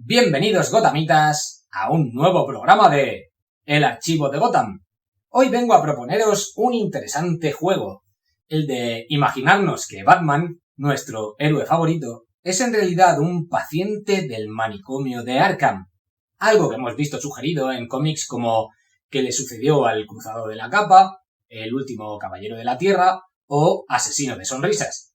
Bienvenidos Gothamitas a un nuevo programa de El Archivo de Gotham. Hoy vengo a proponeros un interesante juego, el de imaginarnos que Batman, nuestro héroe favorito, es en realidad un paciente del manicomio de Arkham, algo que hemos visto sugerido en cómics como ¿Qué le sucedió al Cruzado de la Capa?, El último Caballero de la Tierra o Asesino de Sonrisas.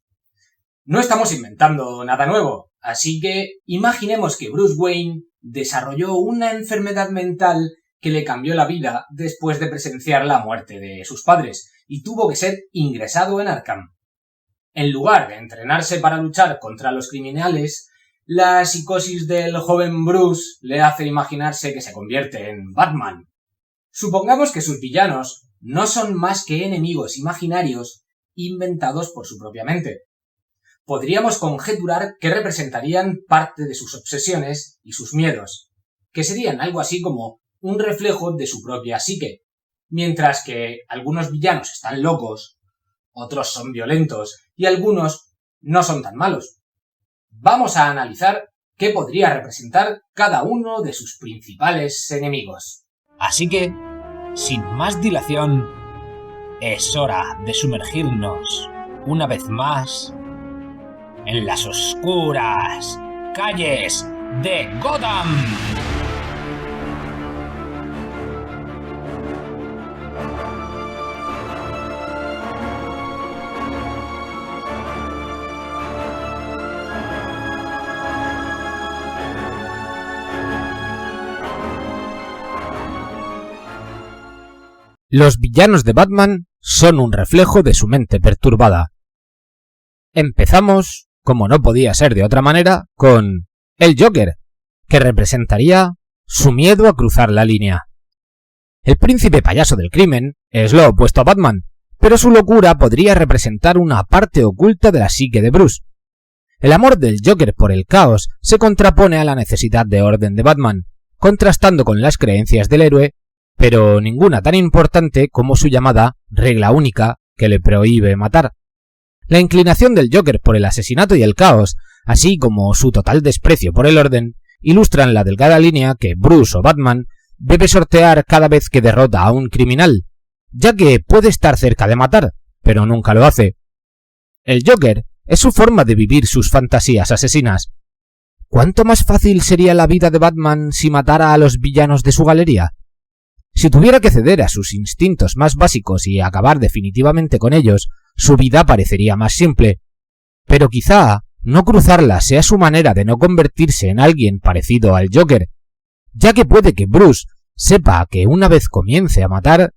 No estamos inventando nada nuevo, así que imaginemos que Bruce Wayne desarrolló una enfermedad mental que le cambió la vida después de presenciar la muerte de sus padres y tuvo que ser ingresado en Arkham. En lugar de entrenarse para luchar contra los criminales, la psicosis del joven Bruce le hace imaginarse que se convierte en Batman. Supongamos que sus villanos no son más que enemigos imaginarios inventados por su propia mente. Podríamos conjeturar que representarían parte de sus obsesiones y sus miedos, que serían algo así como un reflejo de su propia psique, mientras que algunos villanos están locos, otros son violentos y algunos no son tan malos. Vamos a analizar qué podría representar cada uno de sus principales enemigos. Así que, sin más dilación, es hora de sumergirnos una vez más en las oscuras calles de Gotham. Los villanos de Batman son un reflejo de su mente perturbada. Empezamos, como no podía ser de otra manera, con el Joker, que representaría su miedo a cruzar la línea. El príncipe payaso del crimen es lo opuesto a Batman, pero su locura podría representar una parte oculta de la psique de Bruce. El amor del Joker por el caos se contrapone a la necesidad de orden de Batman, contrastando con las creencias del héroe, pero ninguna tan importante como su llamada regla única que le prohíbe matar. La inclinación del Joker por el asesinato y el caos, así como su total desprecio por el orden, ilustran la delgada línea que Bruce o Batman debe sortear cada vez que derrota a un criminal, ya que puede estar cerca de matar, pero nunca lo hace. El Joker es su forma de vivir sus fantasías asesinas. ¿Cuánto más fácil sería la vida de Batman si matara a los villanos de su galería? Si tuviera que ceder a sus instintos más básicos y acabar definitivamente con ellos, su vida parecería más simple. Pero quizá no cruzarla sea su manera de no convertirse en alguien parecido al Joker, ya que puede que Bruce sepa que una vez comience a matar,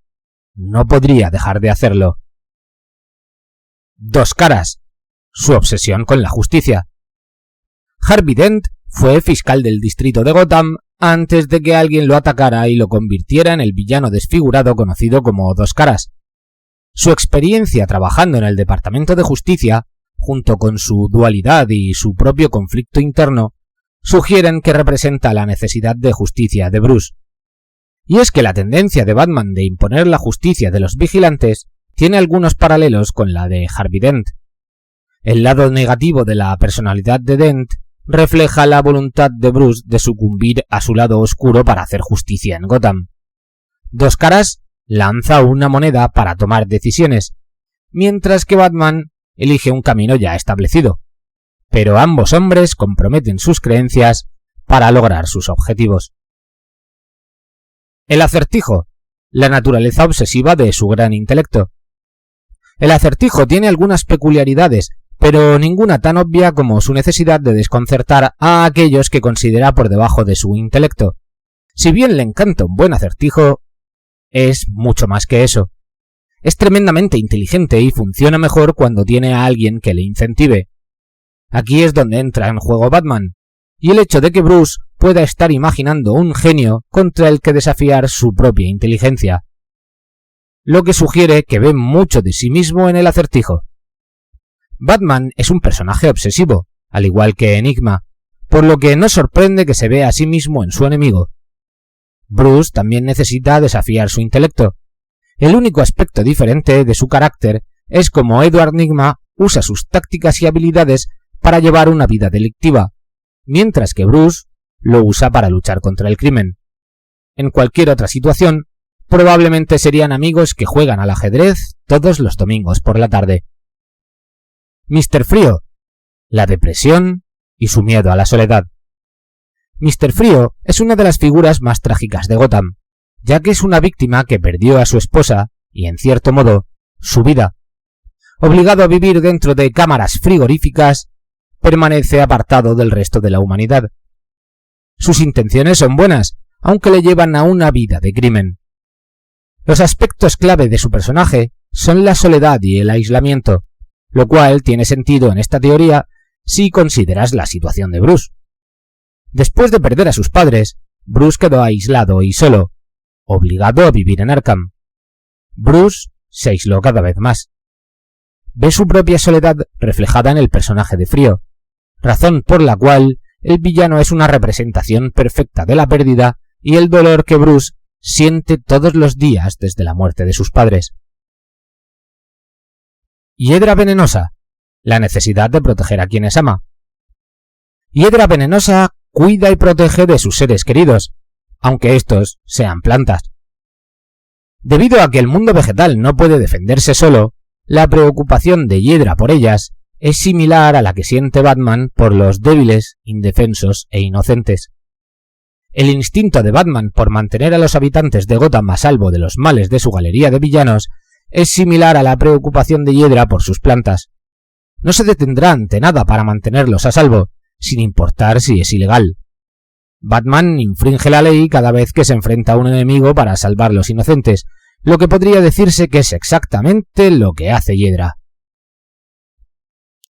no podría dejar de hacerlo. Dos caras. Su obsesión con la justicia. Harvey Dent fue fiscal del distrito de Gotham antes de que alguien lo atacara y lo convirtiera en el villano desfigurado conocido como Dos Caras. Su experiencia trabajando en el Departamento de Justicia, junto con su dualidad y su propio conflicto interno, sugieren que representa la necesidad de justicia de Bruce. Y es que la tendencia de Batman de imponer la justicia de los vigilantes tiene algunos paralelos con la de Harvey Dent. El lado negativo de la personalidad de Dent refleja la voluntad de Bruce de sucumbir a su lado oscuro para hacer justicia en Gotham. Dos Caras lanza una moneda para tomar decisiones, mientras que Batman elige un camino ya establecido, pero ambos hombres comprometen sus creencias para lograr sus objetivos. El Acertijo, la naturaleza obsesiva de su gran intelecto. El Acertijo tiene algunas peculiaridades, pero ninguna tan obvia como su necesidad de desconcertar a aquellos que considera por debajo de su intelecto. Si bien le encanta un buen acertijo, es mucho más que eso. Es tremendamente inteligente y funciona mejor cuando tiene a alguien que le incentive. Aquí es donde entra en juego Batman, y el hecho de que Bruce pueda estar imaginando un genio contra el que desafiar su propia inteligencia, lo que sugiere que ve mucho de sí mismo en el Acertijo. Batman es un personaje obsesivo, al igual que Enigma, por lo que no sorprende que se vea a sí mismo en su enemigo. Bruce también necesita desafiar su intelecto. El único aspecto diferente de su carácter es cómo Edward Nygma usa sus tácticas y habilidades para llevar una vida delictiva, mientras que Bruce lo usa para luchar contra el crimen. En cualquier otra situación, probablemente serían amigos que juegan al ajedrez todos los domingos por la tarde. Mr. Frío, la depresión y su miedo a la soledad. Mr. Frío es una de las figuras más trágicas de Gotham, ya que es una víctima que perdió a su esposa y, en cierto modo, su vida. Obligado a vivir dentro de cámaras frigoríficas, permanece apartado del resto de la humanidad. Sus intenciones son buenas, aunque le llevan a una vida de crimen. Los aspectos clave de su personaje son la soledad y el aislamiento, lo cual tiene sentido en esta teoría si consideras la situación de Bruce. Después de perder a sus padres, Bruce quedó aislado y solo, obligado a vivir en Arkham. Bruce se aisló cada vez más. Ve su propia soledad reflejada en el personaje de Frío, razón por la cual el villano es una representación perfecta de la pérdida y el dolor que Bruce siente todos los días desde la muerte de sus padres. Hiedra venenosa, la necesidad de proteger a quienes ama. Hiedra venenosa cuida y protege de sus seres queridos, aunque estos sean plantas. Debido a que el mundo vegetal no puede defenderse solo, la preocupación de Hiedra por ellas es similar a la que siente Batman por los débiles, indefensos e inocentes. El instinto de Batman por mantener a los habitantes de Gotham a salvo de los males de su galería de villanos es similar a la preocupación de Hiedra por sus plantas. No se detendrá ante nada para mantenerlos a salvo, sin importar si es ilegal. Batman infringe la ley cada vez que se enfrenta a un enemigo para salvar a los inocentes, lo que podría decirse que es exactamente lo que hace Hiedra.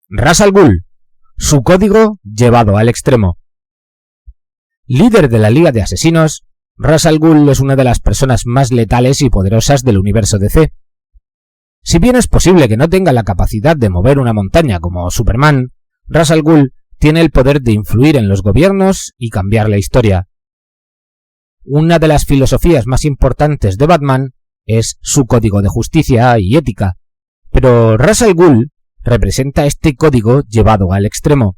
Ra's al Ghul, su código llevado al extremo. Líder de la Liga de Asesinos, Ra's al Ghul es una de las personas más letales y poderosas del universo DC. Si bien es posible que no tenga la capacidad de mover una montaña como Superman, Ra's al Ghul tiene el poder de influir en los gobiernos y cambiar la historia. Una de las filosofías más importantes de Batman es su código de justicia y ética, pero Ra's al Ghul representa este código llevado al extremo.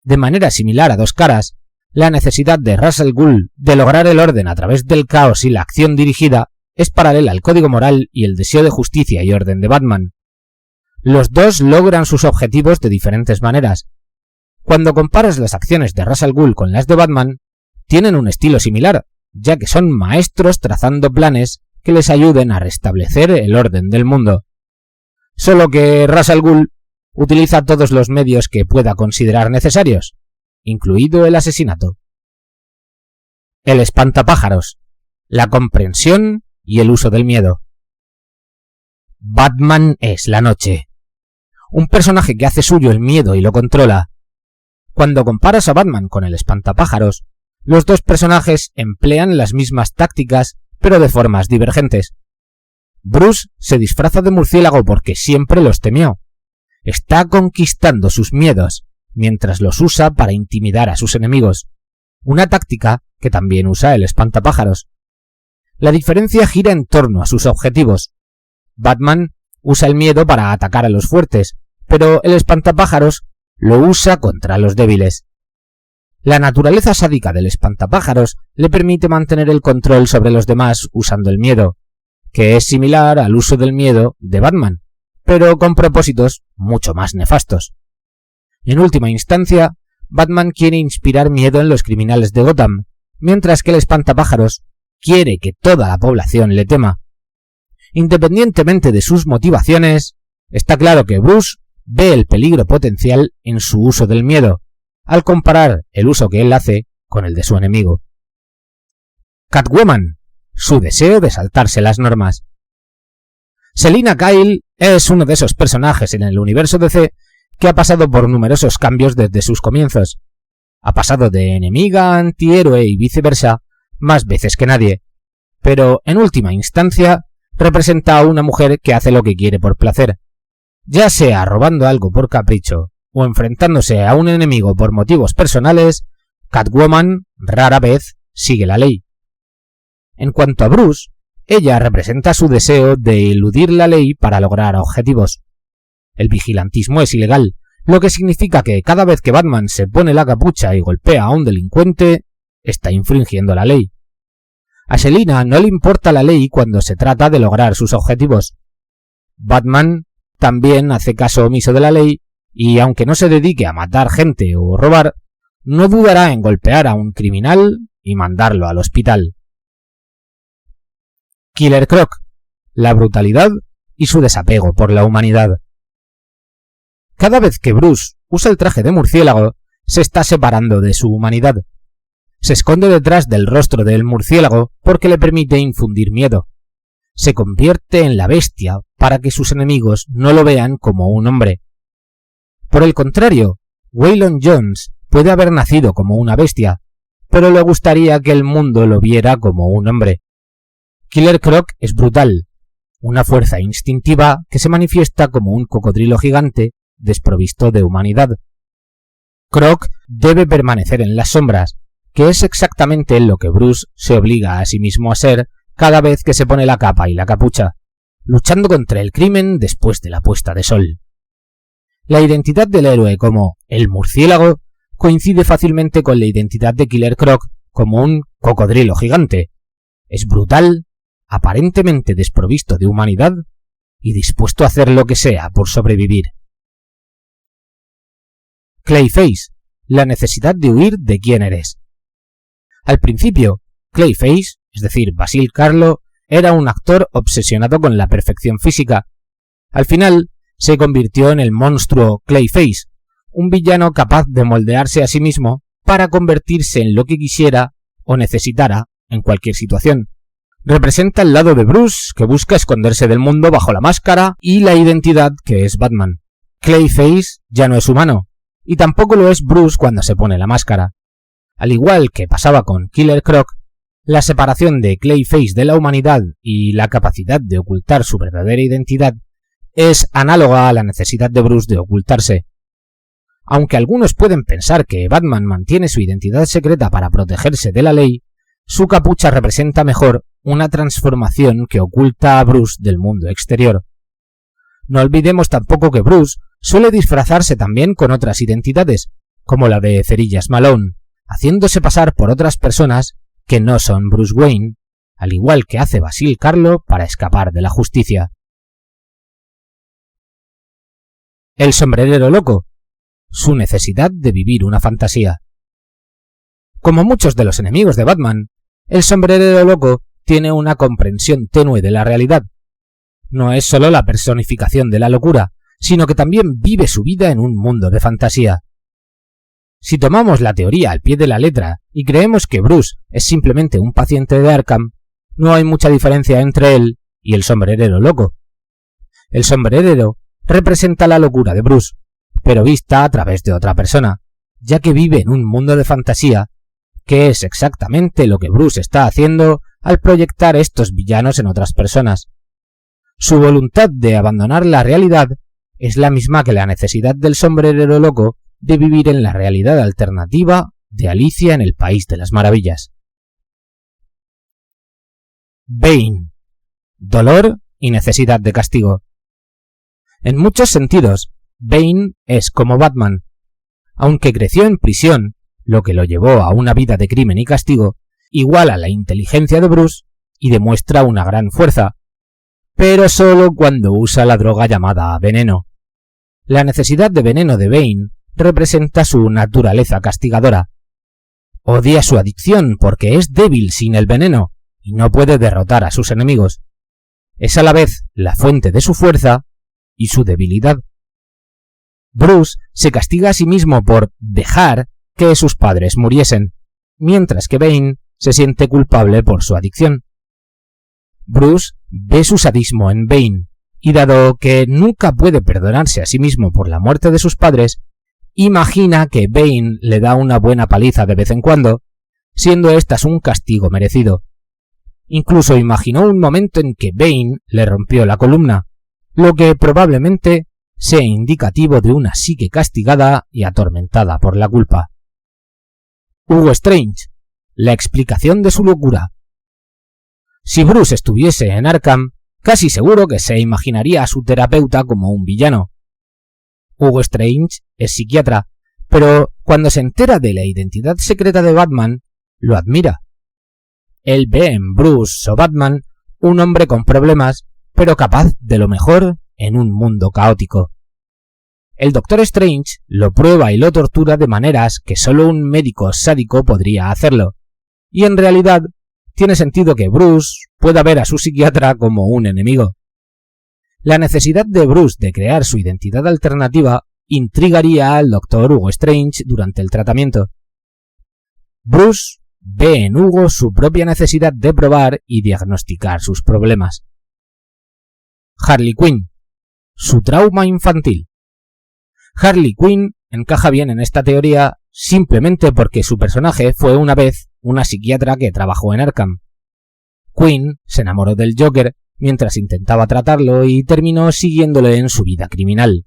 De manera similar a Dos Caras, la necesidad de Ra's al Ghul de lograr el orden a través del caos y la acción dirigida es paralela al código moral y el deseo de justicia y orden de Batman. Los dos logran sus objetivos de diferentes maneras. Cuando comparas las acciones de Ra's al Ghul con las de Batman, tienen un estilo similar, ya que son maestros trazando planes que les ayuden a restablecer el orden del mundo. Solo que Ra's al Ghul utiliza todos los medios que pueda considerar necesarios, incluido el asesinato. El espantapájaros, la comprensión y el uso del miedo. Batman es la noche, un personaje que hace suyo el miedo y lo controla. Cuando comparas a Batman con el espantapájaros, los dos personajes emplean las mismas tácticas, pero de formas divergentes. Bruce se disfraza de murciélago porque siempre los temió. Está conquistando sus miedos, mientras los usa para intimidar a sus enemigos, una táctica que también usa el espantapájaros. La diferencia gira en torno a sus objetivos. Batman usa el miedo para atacar a los fuertes, pero el espantapájaros lo usa contra los débiles. La naturaleza sádica del espantapájaros le permite mantener el control sobre los demás usando el miedo, que es similar al uso del miedo de Batman, pero con propósitos mucho más nefastos. En última instancia, Batman quiere inspirar miedo en los criminales de Gotham, mientras que el espantapájaros quiere que toda la población le tema. Independientemente de sus motivaciones, está claro que Bruce ve el peligro potencial en su uso del miedo, al comparar el uso que él hace con el de su enemigo. Catwoman, su deseo de saltarse las normas. Selina Kyle es uno de esos personajes en el universo DC que ha pasado por numerosos cambios desde sus comienzos. Ha pasado de enemiga a antihéroe y viceversa más veces que nadie, pero en última instancia representa a una mujer que hace lo que quiere por placer, ya sea robando algo por capricho o enfrentándose a un enemigo por motivos personales. Catwoman rara vez sigue la ley. En cuanto a Bruce, ella representa su deseo de eludir la ley para lograr objetivos. El vigilantismo es ilegal, lo que significa que cada vez que Batman se pone la capucha y golpea a un delincuente, está infringiendo la ley. A Selina no le importa la ley cuando se trata de lograr sus objetivos. Batman también hace caso omiso de la ley y, aunque no se dedique a matar gente o robar, no dudará en golpear a un criminal y mandarlo al hospital. Killer Croc, la brutalidad y su desapego por la humanidad. Cada vez que Bruce usa el traje de murciélago, se está separando de su humanidad. Se esconde detrás del rostro del murciélago porque le permite infundir miedo. Se convierte en la bestia para que sus enemigos no lo vean como un hombre. Por el contrario, Waylon Jones puede haber nacido como una bestia, pero le gustaría que el mundo lo viera como un hombre. Killer Croc es brutal, una fuerza instintiva que se manifiesta como un cocodrilo gigante desprovisto de humanidad. Croc debe permanecer en las sombras, que es exactamente lo que Bruce se obliga a sí mismo a ser cada vez que se pone la capa y la capucha, luchando contra el crimen después de la puesta de sol. La identidad del héroe como el murciélago coincide fácilmente con la identidad de Killer Croc como un cocodrilo gigante. Es brutal, aparentemente desprovisto de humanidad y dispuesto a hacer lo que sea por sobrevivir. Clayface, la necesidad de huir de quién eres. Al principio, Clayface, es decir, Basil Karlo, era un actor obsesionado con la perfección física. Al final, se convirtió en el monstruo Clayface, un villano capaz de moldearse a sí mismo para convertirse en lo que quisiera o necesitara en cualquier situación. Representa el lado de Bruce, que busca esconderse del mundo bajo la máscara y la identidad que es Batman. Clayface ya no es humano, y tampoco lo es Bruce cuando se pone la máscara. Al igual que pasaba con Killer Croc, la separación de Clayface de la humanidad y la capacidad de ocultar su verdadera identidad es análoga a la necesidad de Bruce de ocultarse. Aunque algunos pueden pensar que Batman mantiene su identidad secreta para protegerse de la ley, su capucha representa mejor una transformación que oculta a Bruce del mundo exterior. No olvidemos tampoco que Bruce suele disfrazarse también con otras identidades, como la de Cerillas Malone, haciéndose pasar por otras personas que no son Bruce Wayne, al igual que hace Basil Karlo para escapar de la justicia. El sombrerero loco, su necesidad de vivir una fantasía. Como muchos de los enemigos de Batman, el sombrerero loco tiene una comprensión tenue de la realidad. No es solo la personificación de la locura, sino que también vive su vida en un mundo de fantasía. Si tomamos la teoría al pie de la letra y creemos que Bruce es simplemente un paciente de Arkham, no hay mucha diferencia entre él y el sombrerero loco. El sombrerero representa la locura de Bruce, pero vista a través de otra persona, ya que vive en un mundo de fantasía, que es exactamente lo que Bruce está haciendo al proyectar estos villanos en otras personas. Su voluntad de abandonar la realidad es la misma que la necesidad del sombrerero loco de vivir en la realidad alternativa de Alicia en el País de las Maravillas. Bane. Dolor y necesidad de castigo. En muchos sentidos, Bane es como Batman. Aunque creció en prisión, lo que lo llevó a una vida de crimen y castigo, iguala la inteligencia de Bruce y demuestra una gran fuerza, pero solo cuando usa la droga llamada veneno. La necesidad de veneno de Bane representa su naturaleza castigadora. Odia su adicción porque es débil sin el veneno y no puede derrotar a sus enemigos. Es a la vez la fuente de su fuerza y su debilidad. Bruce se castiga a sí mismo por dejar que sus padres muriesen, mientras que Bane se siente culpable por su adicción. Bruce ve su sadismo en Bane, y dado que nunca puede perdonarse a sí mismo por la muerte de sus padres, imagina que Bane le da una buena paliza de vez en cuando, siendo estas un castigo merecido. Incluso imaginó un momento en que Bane le rompió la columna, lo que probablemente sea indicativo de una psique castigada y atormentada por la culpa. Hugo Strange, la explicación de su locura. Si Bruce estuviese en Arkham, casi seguro que se imaginaría a su terapeuta como un villano. Hugo Strange es psiquiatra, pero cuando se entera de la identidad secreta de Batman, lo admira. Él ve en Bruce o Batman un hombre con problemas, pero capaz de lo mejor en un mundo caótico. El Doctor Strange lo prueba y lo tortura de maneras que solo un médico sádico podría hacerlo, y en realidad tiene sentido que Bruce pueda ver a su psiquiatra como un enemigo. La necesidad de Bruce de crear su identidad alternativa intrigaría al Dr. Hugo Strange durante el tratamiento. Bruce ve en Hugo su propia necesidad de probar y diagnosticar sus problemas. Harley Quinn, su trauma infantil. Harley Quinn encaja bien en esta teoría simplemente porque su personaje fue una vez una psiquiatra que trabajó en Arkham. Quinn se enamoró del Joker mientras intentaba tratarlo y terminó siguiéndole en su vida criminal.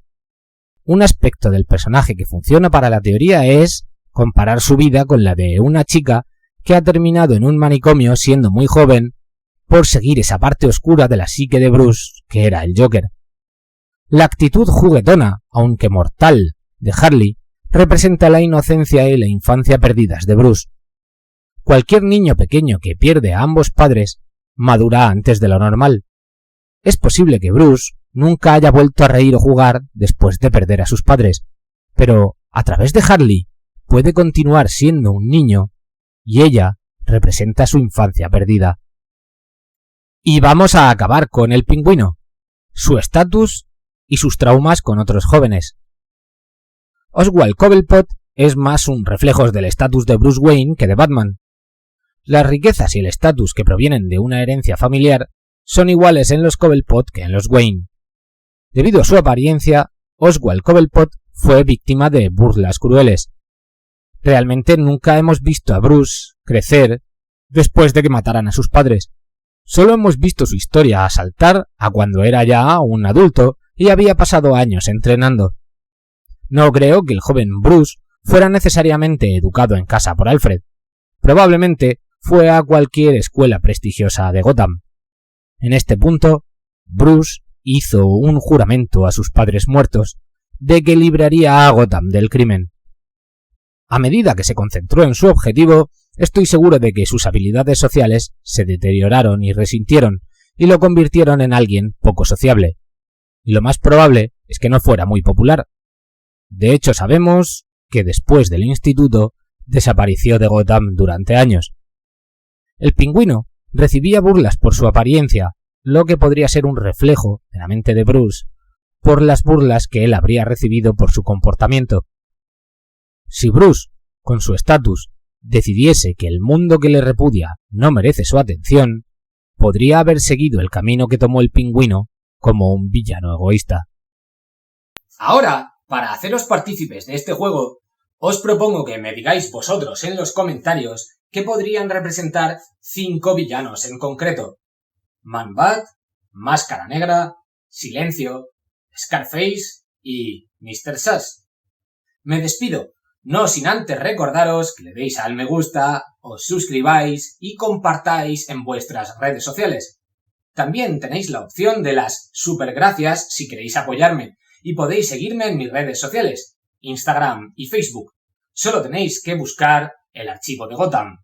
Un aspecto del personaje que funciona para la teoría es comparar su vida con la de una chica que ha terminado en un manicomio siendo muy joven por seguir esa parte oscura de la psique de Bruce, que era el Joker. La actitud juguetona, aunque mortal, de Harley representa la inocencia y la infancia perdidas de Bruce. Cualquier niño pequeño que pierde a ambos padres madura antes de lo normal. Es posible que Bruce nunca haya vuelto a reír o jugar después de perder a sus padres, pero a través de Harley puede continuar siendo un niño y ella representa su infancia perdida. Y vamos a acabar con el Pingüino, su estatus y sus traumas con otros jóvenes. Oswald Cobblepot es más un reflejo del estatus de Bruce Wayne que de Batman. Las riquezas y el estatus que provienen de una herencia familiar son iguales en los Cobblepot que en los Wayne. Debido a su apariencia, Oswald Cobblepot fue víctima de burlas crueles. Realmente nunca hemos visto a Bruce crecer después de que mataran a sus padres. Solo hemos visto su historia saltar a cuando era ya un adulto y había pasado años entrenando. No creo que el joven Bruce fuera necesariamente educado en casa por Alfred. Probablemente fue a cualquier escuela prestigiosa de Gotham. En este punto, Bruce hizo un juramento a sus padres muertos de que libraría a Gotham del crimen. A medida que se concentró en su objetivo, estoy seguro de que sus habilidades sociales se deterioraron y resintieron y lo convirtieron en alguien poco sociable. Y lo más probable es que no fuera muy popular. De hecho, sabemos que después del instituto desapareció de Gotham durante años. El Pingüino recibía burlas por su apariencia, lo que podría ser un reflejo de la mente de Bruce por las burlas que él habría recibido por su comportamiento. Si Bruce, con su estatus, decidiese que el mundo que le repudia no merece su atención, podría haber seguido el camino que tomó el Pingüino como un villano egoísta. Ahora, para haceros partícipes de este juego, os propongo que me digáis vosotros en los comentarios qué podrían representar 5 villanos en concreto. Man-Bat, Máscara Negra, Silencio, Scarface y Mr. Sass. Me despido, no sin antes recordaros que le deis al me gusta, os suscribáis y compartáis en vuestras redes sociales. También tenéis la opción de las supergracias si queréis apoyarme y podéis seguirme en mis redes sociales, Instagram y Facebook. Solo tenéis que buscar el archivo de Gotham.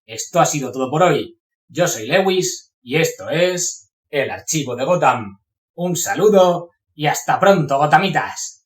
Esto ha sido todo por hoy. Yo soy Lewis y esto es el archivo de Gotham. Un saludo y hasta pronto, Gothamitas.